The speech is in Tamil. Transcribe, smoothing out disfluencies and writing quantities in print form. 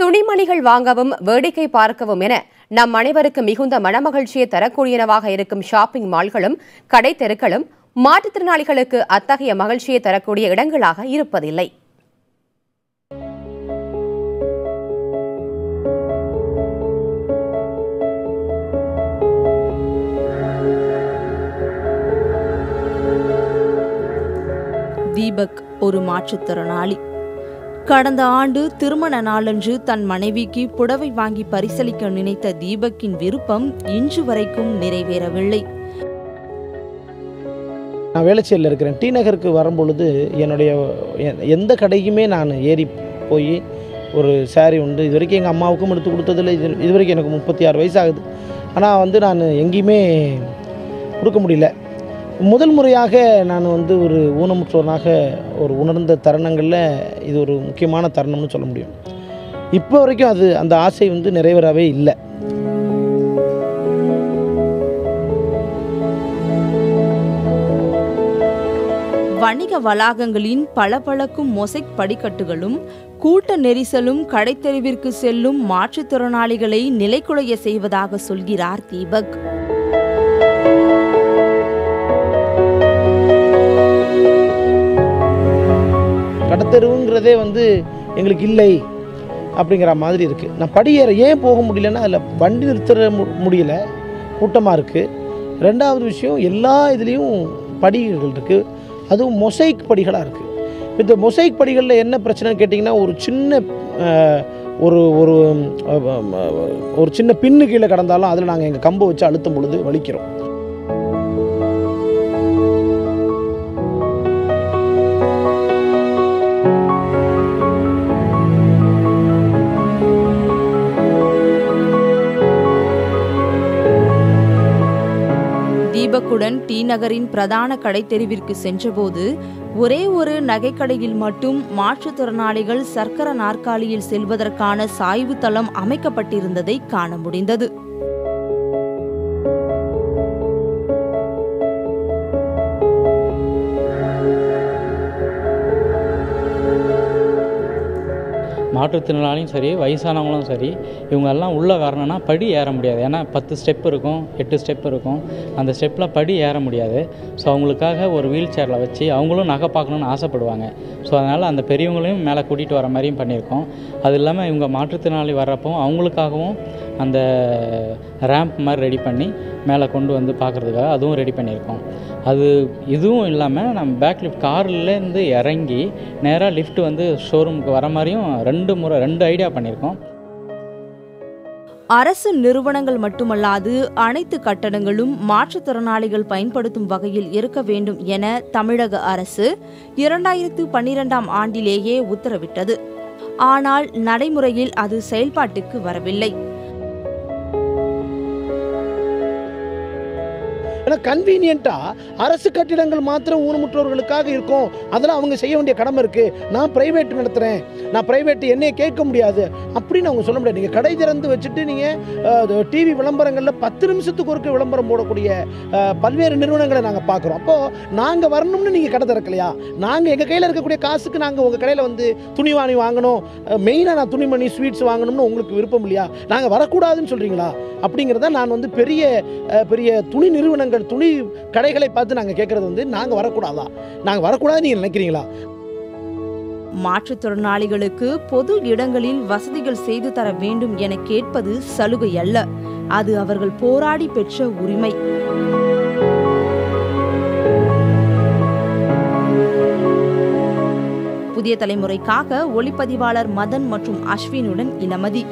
துணிமணிகள் வாங்கவும் வேடிக்கை பார்க்கவும் என நம் அனைவருக்கு மிகுந்த மனமகிழ்ச்சியை தரக்கூடியனவாக இருக்கும் ஷாப்பிங் மால்களும் கடை தெருக்களும் மாற்றுத்திறனாளிகளுக்கு அத்தகைய மகிழ்ச்சியை தரக்கூடிய இடங்களாக இருப்பதில்லை. தீபக் ஒரு மாற்றுத்திறனாளி. கடந்த ஆண்டு திருமண நாளன்று தன் மனைவிக்கு புடவை வாங்கி பரிசளிக்க நினைத்த தீபக்கின் விருப்பம் இன்று வரைக்கும் நிறைவேறவில்லை. நான் வேளச்சேரியில் இருக்கிறேன். டி நகருக்கு வரும்பொழுது என்னுடைய எந்த கடைக்குமே நான் ஏறி போய் ஒரு சாரீ உண்டு. இது வரைக்கும் எங்கள் அம்மாவுக்கும் எடுத்து கொடுத்ததில்லை. இது வரைக்கும் எனக்கு 36 வயசு ஆகுது. ஆனால் நான் எங்கேயுமே கொடுக்க முடியல. முதல் முறையாக நான் ஒரு ஊனமுற்றவனாக ஒரு உணர்ந்த தருணங்களில் இது ஒரு முக்கியமான தருணம்னு சொல்ல முடியும். இப்போ வரைக்கும் அந்த ஆசை நிறைவேறவே இல்லை. வணிக வளாகங்களின் பளபளக்கும் மொசைக் படிக்கட்டுகளும் கூட்ட நெரிசலும் கடைத்தெருவிற்கு செல்லும் மாற்றுத்திறனாளிகளை நிலைகுலைய செய்வதாக சொல்கிறார் தீபக். கடத்தெருவுங்கிறதே எங்களுக்கு இல்லை அப்படிங்கிற மாதிரி இருக்குது. நான் படியேற ஏன் போக முடியலன்னா அதில் வண்டி நிறுத்த முடியல, கூட்டமாக இருக்குது. ரெண்டாவது விஷயம், எல்லா இதுலேயும் படிகள் இருக்குது, அதுவும் மொசைக் படிகளாக இருக்குது. இந்த மொசைக் படிகளில் என்ன பிரச்சனைன்னு கேட்டிங்கன்னா, ஒரு சின்ன ஒரு சின்ன பின்னு கீழே கடந்தாலும் அதில் நாங்கள் எங்கள் கம்பை வச்சு அழுத்தும் பொழுது வலிக்கிறோம். தீபக்குடன் டி நகரின் பிரதான கடைத்தெருவிற்கு சென்றபோது ஒரே ஒரு நகைக்கடையில் மட்டும் மாற்றுத்திறனாளிகள் சக்கர நாற்காலியில் செல்வதற்கான சாய்வு தளம் அமைக்கப்பட்டிருந்ததை காண முடிந்தது. மாற்றுத்திறனாளியும் சரி, வயசானவங்களும் சரி, இவங்கெல்லாம் உள்ளே வரணும்னா படி ஏற முடியாது. ஏன்னா 10 ஸ்டெப் இருக்கும், 8 ஸ்டெப் இருக்கும். அந்த ஸ்டெப்பில் படி ஏற முடியாது. ஸோ அவங்களுக்காக ஒரு வீல் சேரில் வச்சு அவங்களும் நகை பார்க்கணுன்னு ஆசைப்படுவாங்க. ஸோ அதனால் அந்த பெரியவங்களையும் மேலே கூட்டிகிட்டு வர மாதிரியும் பண்ணியிருக்கோம். அது இல்லாமல் இவங்க மாற்றுத்திறனாளி வர்றப்போ அவங்களுக்காகவும் அந்த ரேம்ப் மாதிரி ரெடி பண்ணி மேலே கொண்டு பார்க்குறதுக்காக அதுவும் ரெடி பண்ணியிருக்கோம். இதுவும் இல்லாமல் நம்ம பேக் லிஃப்ட் கார்லேருந்து இறங்கி நேராக லிஃப்ட் ஷோரூமுக்கு வர மாதிரியும் 2 ஐடியா பண்ணியிருக்கோம். அரசு நிறுவனங்கள் மட்டுமல்லாது அனைத்து கட்டடங்களும் மாற்றுத்திறனாளிகள் பயன்படுத்தும் வகையில் இருக்க வேண்டும் என தமிழக அரசு 2012ஆம் ஆண்டிலேயே உத்தரவிட்டது. ஆனால் நடைமுறையில் அது செயல்பாட்டுக்கு வரவில்லை. கன்வீனியன்ட்டாக அரசு கட்டிடங்கள் மாத்திரம் ஊனமுற்றவர்களுக்காக இருக்கும், அதெல்லாம் அவங்க செய்ய வேண்டிய கடமை இருக்குது. நான் ப்ரைவேட் நடத்துகிறேன், நான் ப்ரைவேட் என்னையை கேட்க முடியாது அப்படின்னு அவங்க சொல்ல முடியாது. நீங்கள் கடை திறந்து வச்சுட்டு நீங்கள் டிவி விளம்பரங்களில் 10 நிமிஷத்துக்கு ஒருக்க விளம்பரம் போடக்கூடிய பல்வேறு நிறுவனங்களை நாங்கள் பார்க்குறோம். அப்போது நாங்கள் வரணும்னு நீங்கள் கடை திறக்கலையா? நாங்கள் எங்கள் கையில் இருக்கக்கூடிய காசுக்கு நாங்கள் உங்கள் கடையில் துணிவாணி வாங்கணும், மெயினாக நான் துணிமணி ஸ்வீட்ஸ் வாங்கணும்னு உங்களுக்கு விருப்பம் இல்லையா? நாங்கள் வரக்கூடாதுன்னு சொல்கிறீங்களா? அப்படிங்கிறத நான் பெரிய பெரிய துணி நிறுவனங்கள் துணி கடைகளை பார்த்து நாங்கள் கேட்கறது நாங்கள் வரக்கூடாதா? நாங்கள் வரக்கூடாது நீங்கள் நினைக்கிறீங்களா? மாற்றுத்திறனாளிகளுக்கு பொது இடங்களில் வசதிகள் செய்து தர வேண்டும் என கேட்பது சலுகை அல்ல, அது அவர்கள் போராடி பெற்ற உரிமை. புதிய தலைமுறைக்காக ஒளிப்பதிவாளர் மதன் மற்றும் அஸ்வினுடன் இளமதி.